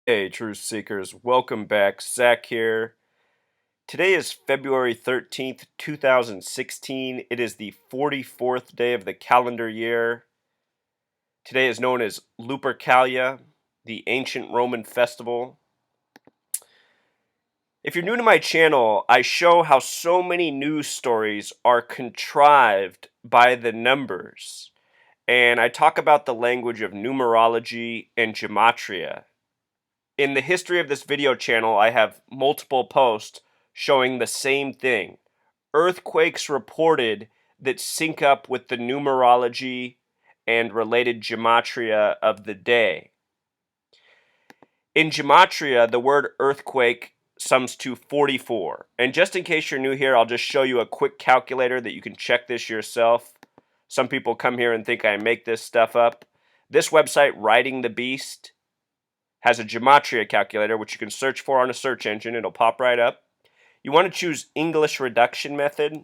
Hey, Truth Seekers, welcome back. Zach here. Today is February 13th, 2016. It is the 44th day of the calendar year. Today is known as Lupercalia, the ancient Roman festival. If you're new to my channel, I show how so many news stories are contrived by the numbers. And I talk about the language of numerology and gematria. In the history of this video channel, I have multiple posts showing the same thing. Earthquakes reported that sync up with the numerology and related gematria of the day. In gematria, the word earthquake sums to 44. And just in case you're new here, I'll just show you a quick calculator that you can check this yourself. Some people come here and think I make this stuff up. This website, Riding the Beast, has a gematria calculator, which you can search for on a search engine. It'll pop right up. You want to choose English reduction method.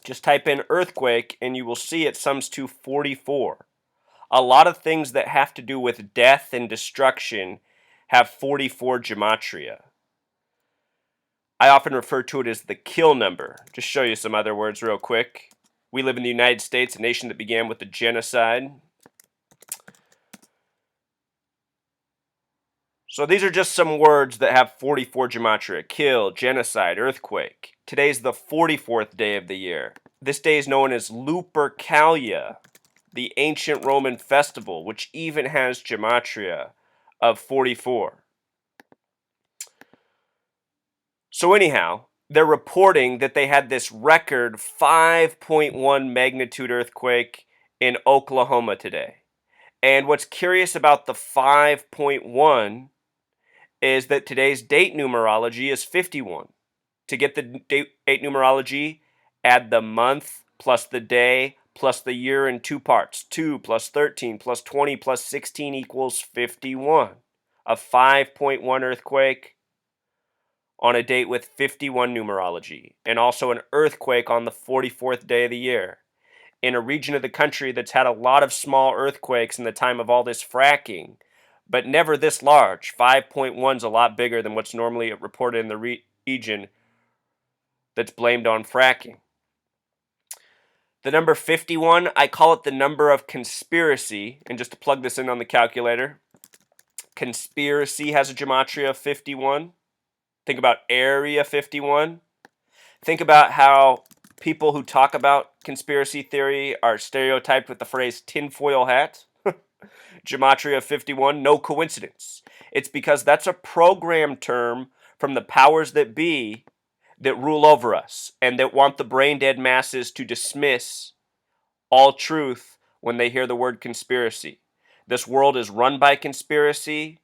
Just type in earthquake and you will see it sums to 44. A lot of things that have to do with death and destruction have 44 gematria. I often refer to it as the kill number. Just show you some other words real quick. We live in the United States, a nation that began with the genocide. So these are just some words that have 44 gematria. Kill, genocide, earthquake. Today's the 44th day of the year. This day is known as Lupercalia, the ancient Roman festival, which even has gematria of 44. So anyhow, they're reporting that they had this record 5.1 magnitude earthquake in Oklahoma today. And what's curious about the 5.1 is that today's date numerology is 51. To get the date numerology, add the month plus the day plus the year in two parts. 2 plus 13 plus 20 plus 16 equals 51. A 5.1 earthquake on a date with 51 numerology, and also an earthquake on the 44th day of the year. In a region of the country that's had a lot of small earthquakes in the time of all this fracking, but never this large. 5.1 is a lot bigger than what's normally reported in the region that's blamed on fracking. The number 51, I call it the number of conspiracy. And just to plug this in on the calculator, conspiracy has a gematria of 51. Think about Area 51. Think about how people who talk about conspiracy theory are stereotyped with the phrase tinfoil hat. Gematria of 51, no coincidence. It's because that's a program term from the powers that be that rule over us and that want the brain dead masses to dismiss all truth when they hear the word conspiracy. This world is run by conspiracy.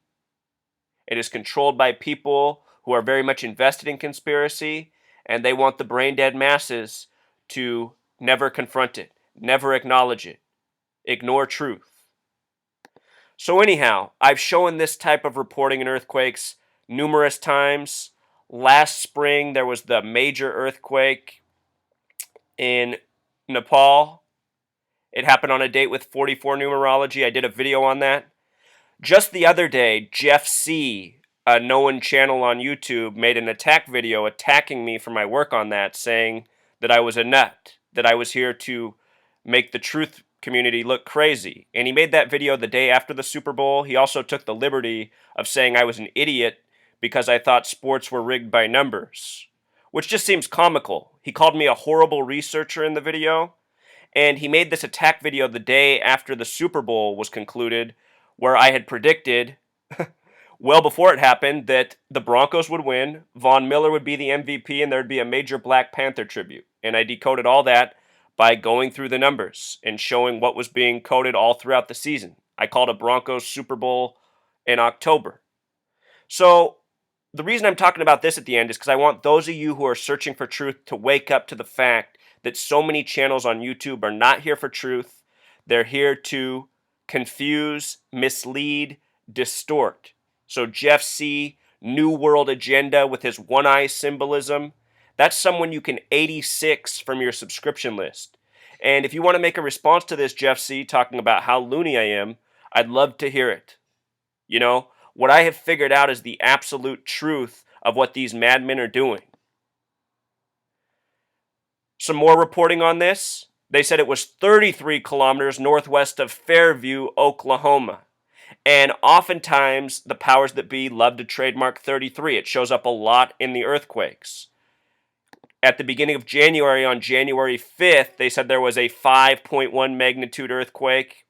It is controlled by people who are very much invested in conspiracy, and they want the brain dead masses to never confront it, never acknowledge it, ignore truth. So anyhow, I've shown this type of reporting in earthquakes numerous times. Last spring, there was the major earthquake in Nepal. It happened on a date with 44 numerology. I did a video on that. Just the other day, Jeff C., a known channel on YouTube, made an attack video attacking me for my work on that, saying that I was a nut, that I was here to make the truth community look crazy. And he made that video the day after the Super Bowl. He also took the liberty of saying I was an idiot because I thought sports were rigged by numbers, which just seems comical. He called me a horrible researcher in the video, and he made this attack video the day after the Super Bowl was concluded, where I had predicted well before it happened that the Broncos would win, Von Miller would be the MVP, and there'd be a major Black Panther tribute. And I decoded all that by going through the numbers and showing what was being coded all throughout the season. I called a Broncos Super Bowl in October. So the reason I'm talking about this at the end is because I want those of you who are searching for truth to wake up to the fact that so many channels on YouTube are not here for truth. They're here to confuse, mislead, distort. So Jeff C., New World Agenda with his one eye symbolism, that's someone you can 86 from your subscription list. And if you want to make a response to this, Jeff C., talking about how loony I am, I'd love to hear it. You know, what I have figured out is the absolute truth of what these madmen are doing. Some more reporting on this. They said it was 33 kilometers northwest of Fairview, Oklahoma. And oftentimes, the powers that be love to trademark 33. It shows up a lot in the earthquakes. At the beginning of January, on January 5th, they said there was a 5.1 magnitude earthquake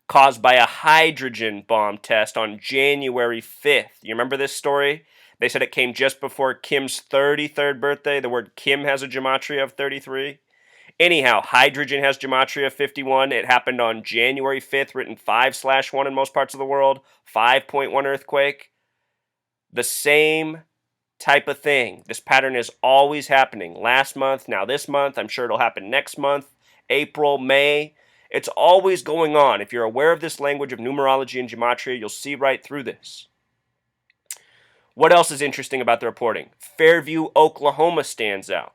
caused by a hydrogen bomb test on January 5th. You remember this story? They said it came just before Kim's 33rd birthday. The word Kim has a gematria of 33. Anyhow, hydrogen has gematria of 51. It happened on January 5th, written 5/1 in most parts of the world. 5.1 earthquake. The same type of thing. This pattern is always happening. Last month, now this month. I'm sure it'll happen next month, April, May. It's always going on. If you're aware of this language of numerology and gematria, you'll see right through this. What else is interesting about the reporting? Fairview, Oklahoma stands out.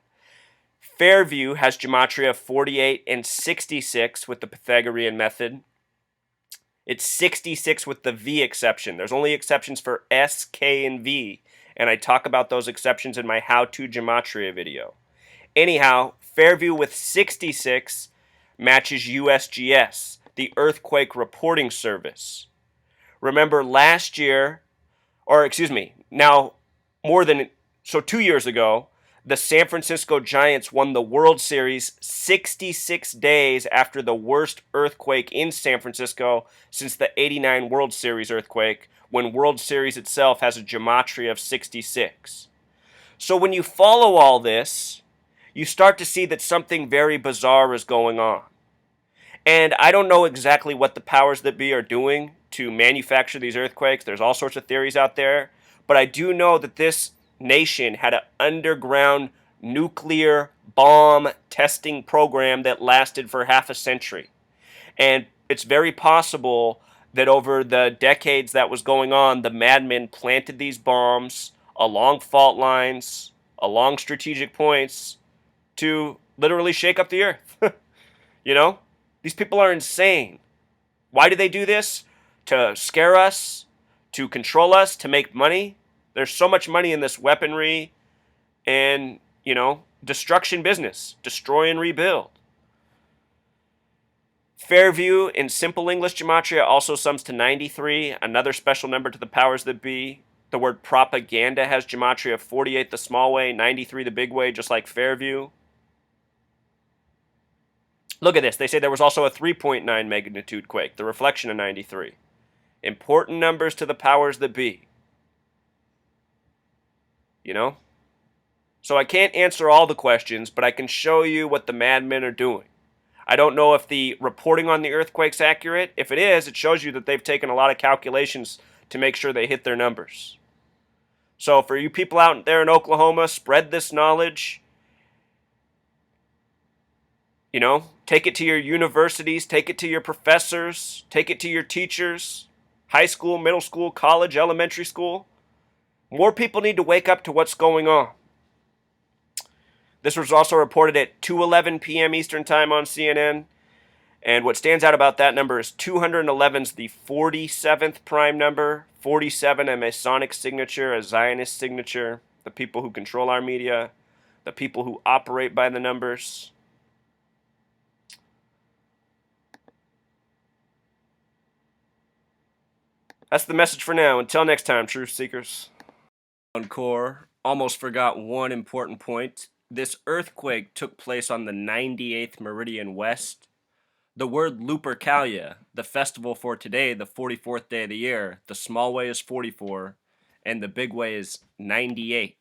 Fairview has gematria of 48 and 66 with the Pythagorean method. It's 66 with the V exception. There's only exceptions for S, K, and V, and I talk about those exceptions in my how-to gematria video. Anyhow, Fairview with 66 matches USGS, the Earthquake Reporting Service. Remember last year, now 2 years ago, the San Francisco Giants won the World Series 66 days after the worst earthquake in San Francisco since the '89 World Series earthquake, when World Series itself has a gematria of 66. So when you follow all this, you start to see that something very bizarre is going on. And I don't know exactly what the powers that be are doing to manufacture these earthquakes. There's all sorts of theories out there. But I do know that this nation had an underground nuclear bomb testing program that lasted for half a century. And it's very possible that over the decades that was going on, the madmen planted these bombs along fault lines, along strategic points, to literally shake up the earth. You know? These people are insane. Why do they do this? To scare us? To control us? To make money? There's so much money in this weaponry and, destruction business. Destroy and rebuild. Fairview in simple English gematria also sums to 93, another special number to the powers that be. The word propaganda has gematria of 48 the small way, 93 the big way, just like Fairview. Look at this. They say there was also a 3.9 magnitude quake, the reflection of 93. Important numbers to the powers that be. So I can't answer all the questions, but I can show you what the madmen are doing. I don't know if the reporting on the earthquake's accurate. If it is, it shows you that they've taken a lot of calculations to make sure they hit their numbers. So for you people out there in Oklahoma, spread this knowledge. Take it to your universities, take it to your professors, take it to your teachers, high school, middle school, college, elementary school. More people need to wake up to what's going on. This was also reported at 2:11 p.m. Eastern Time on CNN. And what stands out about that number is 211 is the 47th prime number. 47 a Masonic signature, a Zionist signature. The people who control our media. The people who operate by the numbers. That's the message for now. Until next time, truth seekers. Core, almost forgot one important point. This earthquake took place on the 98th meridian west. The word Lupercalia, the festival for today, the 44th day of the year, the small way is 44, and the big way is 98.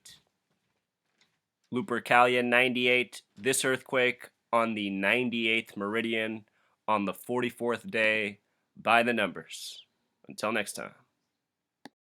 Lupercalia 98, this earthquake on the 98th meridian on the 44th day by the numbers. Until next time.